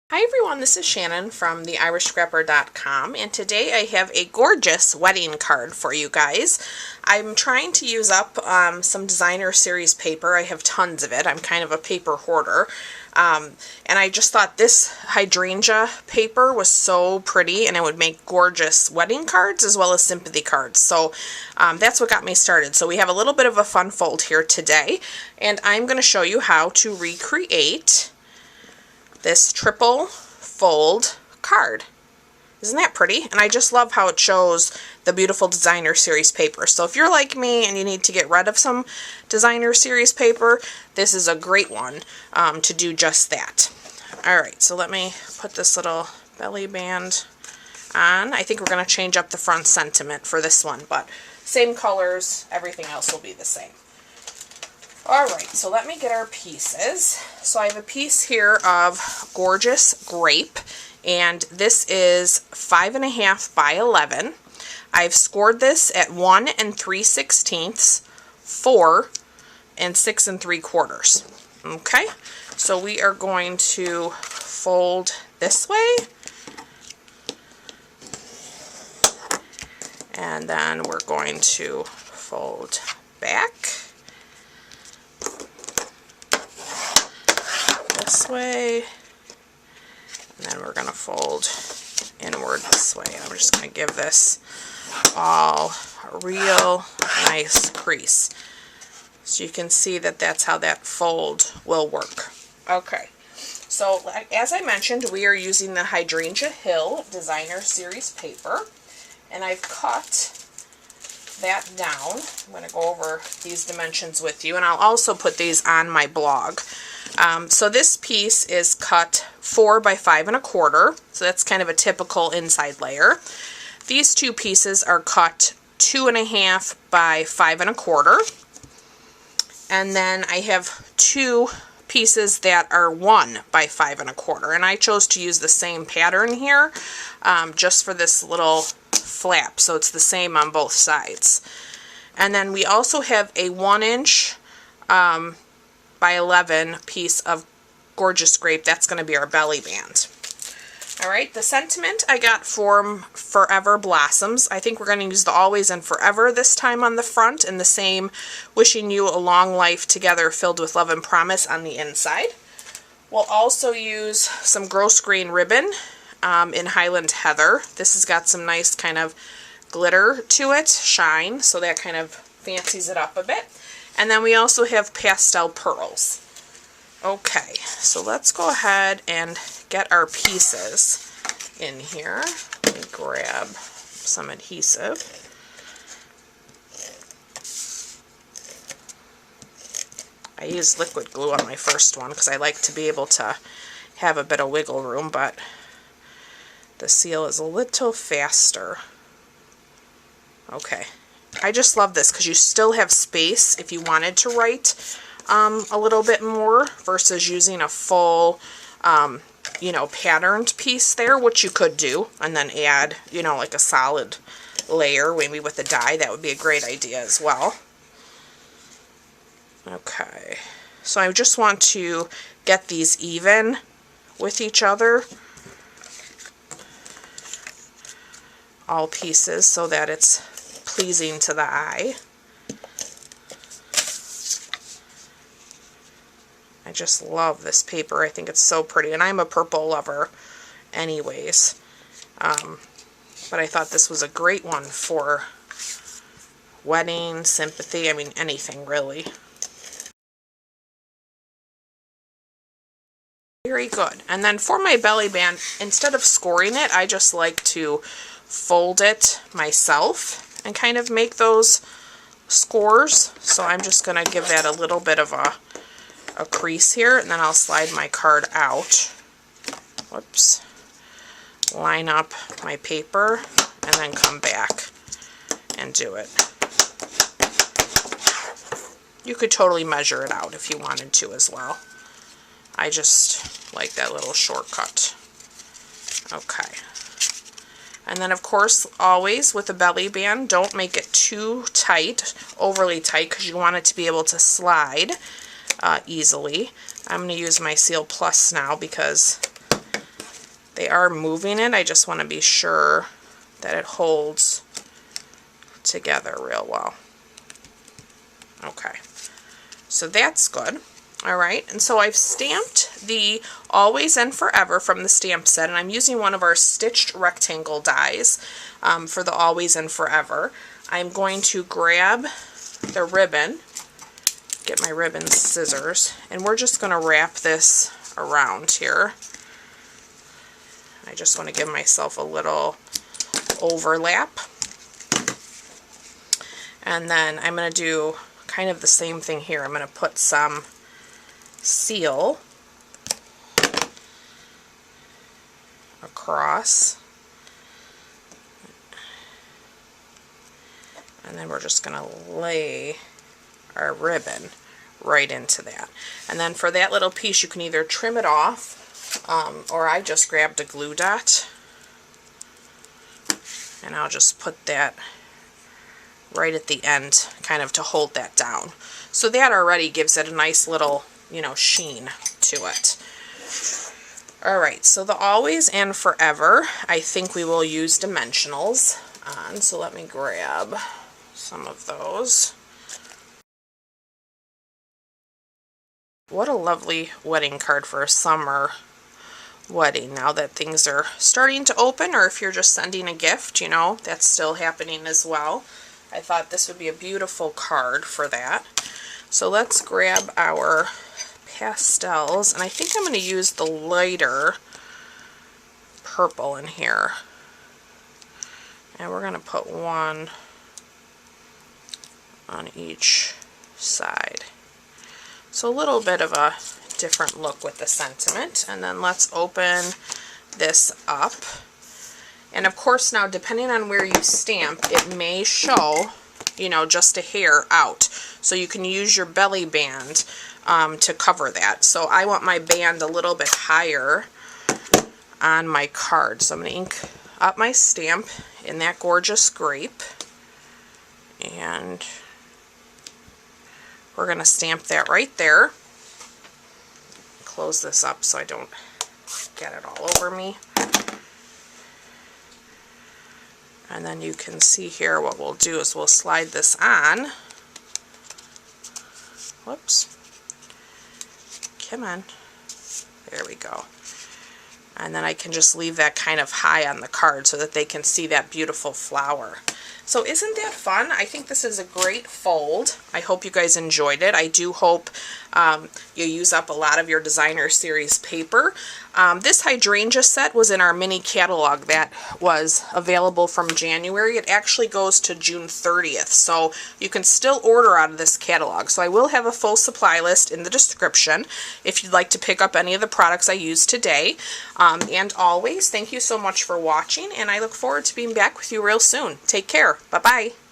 Hi everyone, this is Shannon from theirishscrapper.com, and today I have a gorgeous wedding card for you guys. I'm trying to use up some designer series paper. I have tons of it. I'm kind of a paper hoarder. And I just thought this hydrangea paper was so pretty and it would make gorgeous wedding cards as well as sympathy cards. So that's what got me started. So we have a little bit of a fun fold here today, and I'm going to show you how to recreate this triple fold card. Isn't that pretty? And I just love how it shows the beautiful designer series paper. So if you're like me and you need to get rid of some designer series paper, this is a great one to do just that. Alright, so let me put this little belly band on. I think we're going to change up the front sentiment for this one, but same colors, everything else will be the same. Alright, so let me get our pieces. So I have a piece here of gorgeous grape, and this is 5.5 by 11. I've scored this at 1 3/16, 4 6 3/4. Okay, so we are going to fold this way, and then we're going to fold back this way, and then we're going to fold inward this way. I'm just going to give this all a real nice crease so you can see that that's how that fold will work. Okay, so as I mentioned, we are using the Hydrangea Hill designer series paper, and I've cut that down. I'm going to go over these dimensions with you, and I'll also put these on my blog. So this piece is cut 4 by 5 1/4, so that's kind of a typical inside layer. These two pieces are cut 2.5 by 5 1/4, and then I have two pieces that are 1 by 5 1/4, and I chose to use the same pattern here just for this little flap, so it's the same on both sides. And then we also have a 1 inch by 11 piece of gorgeous grape. That's going to be our belly band. Alright, the sentiment I got from Forever Blossoms. I think we're going to use the Always and Forever this time on the front, and the same Wishing You a Long Life Together Filled with Love and Promise on the inside. We'll also use some gross green ribbon in Highland Heather. This has got some nice kind of glitter to it, shine, so that kind of fancies it up a bit. And then we also have Pastel Pearls. Okay, so let's go ahead and get our pieces in here. Let me grab some adhesive. I used liquid glue on my first one because I like to be able to have a bit of wiggle room, but the seal is a little faster. Okay. I just love this because you still have space if you wanted to write a little bit more versus using a full, you know, patterned piece there, which you could do, and then add, you know, like a solid layer, maybe with a die. That would be a great idea as well. Okay, so I just want to get these even with each other, all pieces, so that it's pleasing to the eye. I just love this paper. I think it's so pretty, and I'm a purple lover anyways, but I thought this was a great one for wedding, sympathy, I mean anything really. Very good. And then for my belly band, instead of scoring it, I just like to fold it myself and kind of make those scores. So I'm just going to give that a little bit of a crease here, and then I'll slide my card out. Whoops. Line up my paper, and then come back and do it. You could totally measure it out if you wanted to as well. I just like that little shortcut. Okay. And then, of course, always with a belly band, don't make it too tight, overly tight, because you want it to be able to slide easily. I'm going to use my Seal Plus now because They are moving it. I just want to be sure that it holds together real well. Okay, so that's good. All right, and so I've stamped the Always and Forever from the stamp set, and I'm using one of our stitched rectangle dies for the Always and Forever. I'm going to grab the ribbon, get my ribbon scissors, and we're just going to wrap this around here. I just want to give myself a little overlap. And then I'm going to do kind of the same thing here. I'm going to put some seal across. And then we're just going to lay our ribbon right into that. And then for that little piece, you can either trim it off, or I just grabbed a glue dot. And I'll just put that right at the end, kind of to hold that down. So that already gives it a nice little, you know, sheen to it. Alright, so the Always and Forever, I think we will use dimensionals on. So let me grab some of those. What a lovely wedding card for a summer wedding. Now that things are starting to open, or if you're just sending a gift, you know, that's still happening as well. I thought this would be a beautiful card for that. So let's grab our pastels, and I think I'm going to use the lighter purple in here. And we're going to put one on each side. So a little bit of a different look with the sentiment. And then let's open this up. And of course now, depending on where you stamp, it may show, you know, just a hair out. So you can use your belly band to cover that. So I want my band a little bit higher on my card. So I'm going to ink up my stamp in that gorgeous grape. And we're going to stamp that right there. Close this up so I don't get it all over me. And then you can see here what we'll do is we'll slide this on. Whoops. Come on. There we go. And then I can just leave that kind of high on the card so that they can see that beautiful flower. So isn't that fun? I think this is a great fold. I hope you guys enjoyed it. I do hope you use up a lot of your designer series paper. This hydrangea set was in our mini catalog that was available from January. It actually goes to June 30th, so you can still order out of this catalog. So I will have a full supply list in the description if you'd like to pick up any of the products I used today. And always, thank you so much for watching, and I look forward to being back with you real soon. Take care. Bye-bye.